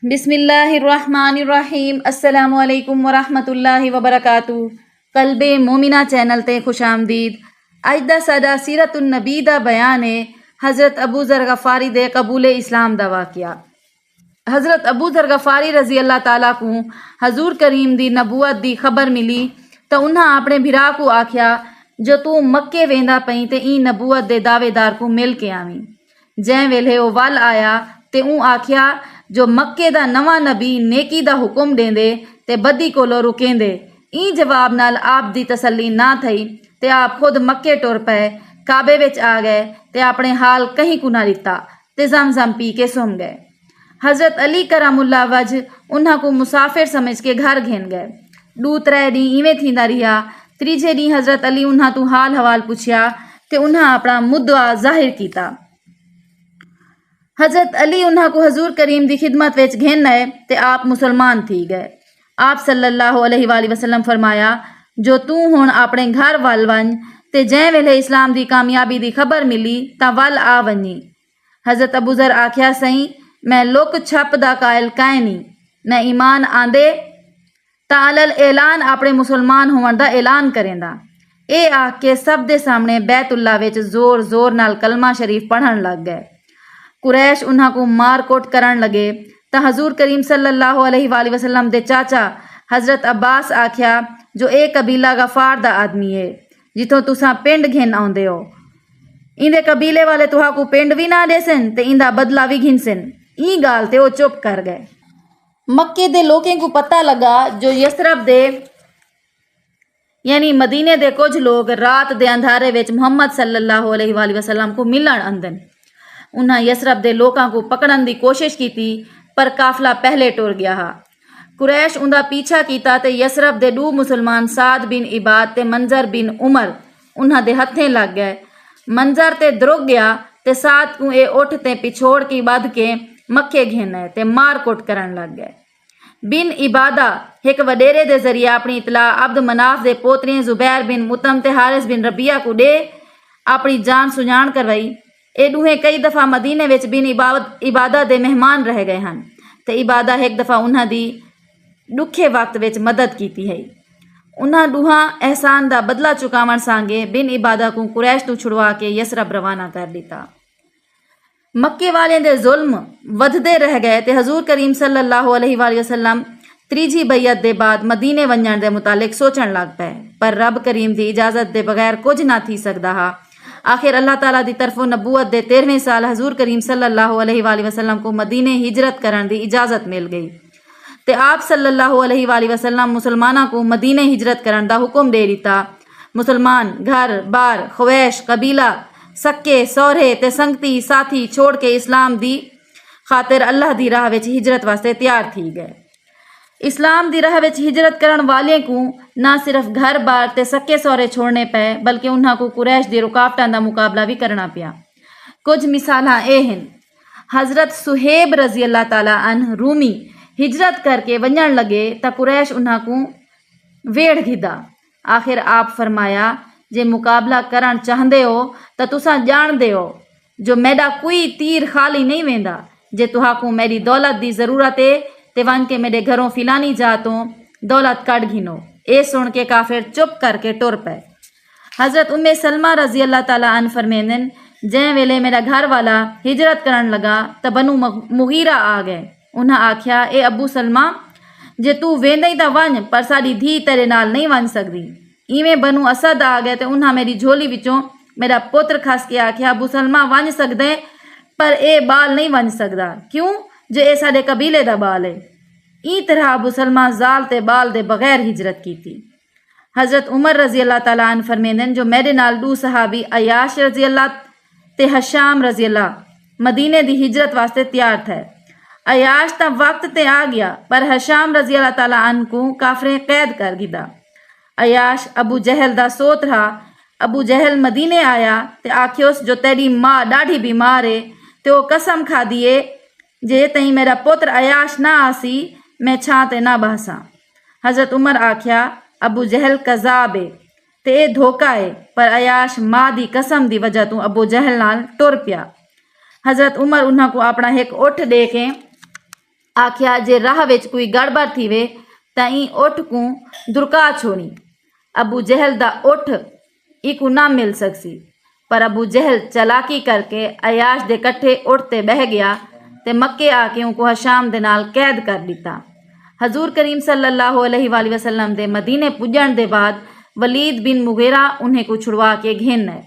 बिस्मिल्लाहिर्रहमानिर्रहीम। अस्सलामु अलैकुम वरहमतुल्लाहि वबरकातुहू। कल्बे मोमिना चैनल ते खुश आमदीद। अज दा साडा सीरतुन नबी दा बयान है हज़रत अबू ज़र गफ़ारी दे कबूले इस्लाम दा वाक़या। हज़रत अबू ज़र गफ़ारी रज़ी अल्लाह ताला को हजूर करीम दी नबूअत दी खबर मिली तो उन्हां अपने भिरा को आख्या जो तू मक्के वेंदा पई ते ई नबूअत दे दावेदार को मिल के आवी। जै वेले ओ वल आया ते आख्या जो मक्के दा नवा नबी नेकी दा हुक्म देंदे ते बदी कोलो रुकेंदे। ई जवाब नाल आप दी तसल्ली ना थई ते आप खुद मक्के टुर पे, काबे विच आ गए ते अपने हाल कहीं को ना लिता ते जमजम पी के सुम गए। हज़रत अली करामुल्ला वज उन्हां को मुसाफिर समझ के घर घेन गए। 2-3 डी इवें थींदा रिहा। तीजे डी हज़रत अली उन्हां तू हाल हवाल पुछया ते उन्हां अपना मुद्दा जाहिर कीता। हज़रत अली उन्हां को हजूर करीम दी खिदमत विच घेन आए ते आप मुसलमान थी गए। आप सल्लल्लाहु अलैहि वसल्लम फरमाया जो तू हुण अपने घर वल वन ते जै वेले इस्लाम दी कामयाबी दी खबर मिली तां वल आ वनी। हज़रत अबू ज़र आख्या सही मैं लुक छप दा कायल काए नहीं, मैं ईमान आंदे तालल ऐलान अपने मुसलमान होवन दा ऐलान करेंदा। ए आख के सब दे सामने बैतुल्ला विच जोर जोर नाल कलमा शरीफ पढ़न लग गए। कुरैश उन्हां को मार कोट करन लगे तो हजूर करीम सल्लल्लाहु अलैहि वसल्लम दे चाचा हज़रत अब्बास आख्या जो ए कबीला गफार दा आदमी है जिथों तुसा पिंड घेन आउंदे हो। इंदे कबीले वाले तुहा को पिंड भी ना देसन ते इंदा बदला भी घिनसन। ई गाल ते ओ चुप कर गए। मक्के दे लोकें को पता लगा जो यसरब दे यानी मदीने दे कुछ लोग रात दे अंधारे विच मुहम्मद सल्लल्लाहु अलैहि वसल्लम को मिलन आंदन। उन्हां यसरब दे लोकां को पकड़न दी कोशिश की पर काफला पहले टुर गया हा। कुरैश उंदा पीछा कीता ते यसरब दे 2 मुसलमान साद बिन इबाद ते मंजर बिन उमर उन्हां दे हथें लग गए। मंजर ते द्रुग गया ते साद को ए उठ ते पिछोड़ की बध के मक्के घेने ते मार कुट करन लग गए। बिन इबादा एक वडेरे दे जरिए अपनी इतला अब्द मनाफ दे पोतरे जुबैर बिन मुतम ते हारिस बिन रबिया को दे अपनी जान सुजान करवाई। ए दुहे कई दफा मदीने विच बिन इबादा दे मेहमान रह गए हैं ते इबादा एक दफा उन्हां दी दुखे वक्त विच मदद की है। उन्हां दुहा एहसान दा बदला चुकावन सांगे बिन इबादा को कुरैश तो छुड़वा के यसरब रवाना कर दिता। मक्के वाले दे जुल्म वधदे रह गए ते हजूर करीम सल्लल्लाहु अलैहि वसल्लम त्रीजी बैयत दे बाद मदीने वंजण दे मुतालिक सोचण लग पे पर रब करीम दी इजाजत दे बगैर कुछ ना थी सकदा हा। आखिर अल्लाह ताला दी तरफों नबूवत दे 13वें साल हजूर करीम सल्लल्लाहु अलैहि वसल्लम को मदीने हिजरत करन दी इजाजत मिल गई ते आप सल्लल्लाहु अलैहि वसल्लम मुसलमाना को मदीने हिजरत करन दा हुक्म दे दिता। मुसलमान घर बार ख्वैश कबीला सक्के सौरे ते संगती साथी छोड़ के इस्लाम दी खातिर अल्लाह दी राह विच हिजरत वास्ते तैयार थी गए। इस्लाम दी राह विच हिजरत करन वाले को ना सिर्फ घर बार ते सक्के सौरे छोड़ने पे बल्कि उन्हां को कुरैश दी रुकावटां दा मुकाबला भी करना पिया। कुछ मिसालां ए हैं। हज़रत सुहेब रजी अल्लाह ताला अन रूमी हिजरत करके वंजण लगे तो कुरैश उन्हां को वेड़ घिदा। आखिर आप फरमाया जे मुकाबला करन चाहते हो तो तुसा जानते हो जो मेरा कोई तीर खाली नहीं वेंदा। जे तुहा को मेरी दौलत दी जरूरत है ते वन के मेरे घरों फिलानी जा तो दौलत कट घिनो। ए सुन के काफिर चुप करके टुर पे। हज़रत उम्मे सलमा रजी अल्लाह ताला अन फरमेंदन जै वेले मेरा घर वाला हिजरत करन लगा तो बनु मुगीरा आ गए। उन्हां आख्या ए अबू सलमा जे तू वेंदई तां वन पर साडी धी तेरे नाल नहीं वन सकदी। इवें बनु असद आ गए तो उन्हां मेरी झोली विचों मेरा पुत्र खस के आख्या अबू सलमा वन सकदे पर ए बाल नहीं वन सकदा क्यों जो ए साडे कबीले दा बाल है। ई तरह अबू सलमा जाल ते बाल दे बगैर हिजरत की थी। हज़रत उमर रजी अल्लाह ताला अन फरमेंदन जो मेरे नाल 2 सहाबी अयाश रजी अल्लाह ते हशाम रजी अल्लाह मदीने दी हिजरत वास्ते तैयार थे। अयाश ता वक्त ते आ गया पर हशाम रजी अल्लाह ताला अन को काफरे कैद कर गिदा। अयाश अबू जहल दा सोत रहा। अबू जहल मदीने आया ते आख्योस जो तेरी माँ डाढ़ी बीमार है ते ओ कसम खा दिए जे तई मेरा पुत्र अयाश ना आसी मैं छां ते ना बहसा। हज़रत उमर आख्या अबू जहल कज़ाब है ते ए धोखा है पर अयाश माँ दी कसम दी वजह तू अबू जहल नाल टुर पिया। हज़रत उमर उन्हां को अपना एक उठ दे के आख्या जे राह विच कोई गड़बड़ थीवे तई उठ को दुरका छोड़ी। अबू जहल दा उठ इकू ना मिल सकसी, पर अबू जहल चलाकी करके अयाश दे कट्ठे उठते बह गया ते मक्के आके उनको हशाम दे नाल कैद कर दिता। हजूर करीम सल्लल्लाहु अलैहि वसल्लम दे मदीने पुजण दे बाद वलीद बिन मुगीरा उन्हें को छुड़वा के घेन है।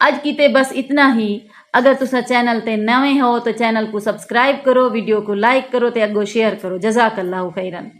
अज कीते बस इतना ही। अगर तुसा चैनल ते नवे हो तो चैनल को सब्सक्राइब करो, वीडियो को लाइक करो ते अगो शेयर करो। जज़ाकल्लाहु खैरन।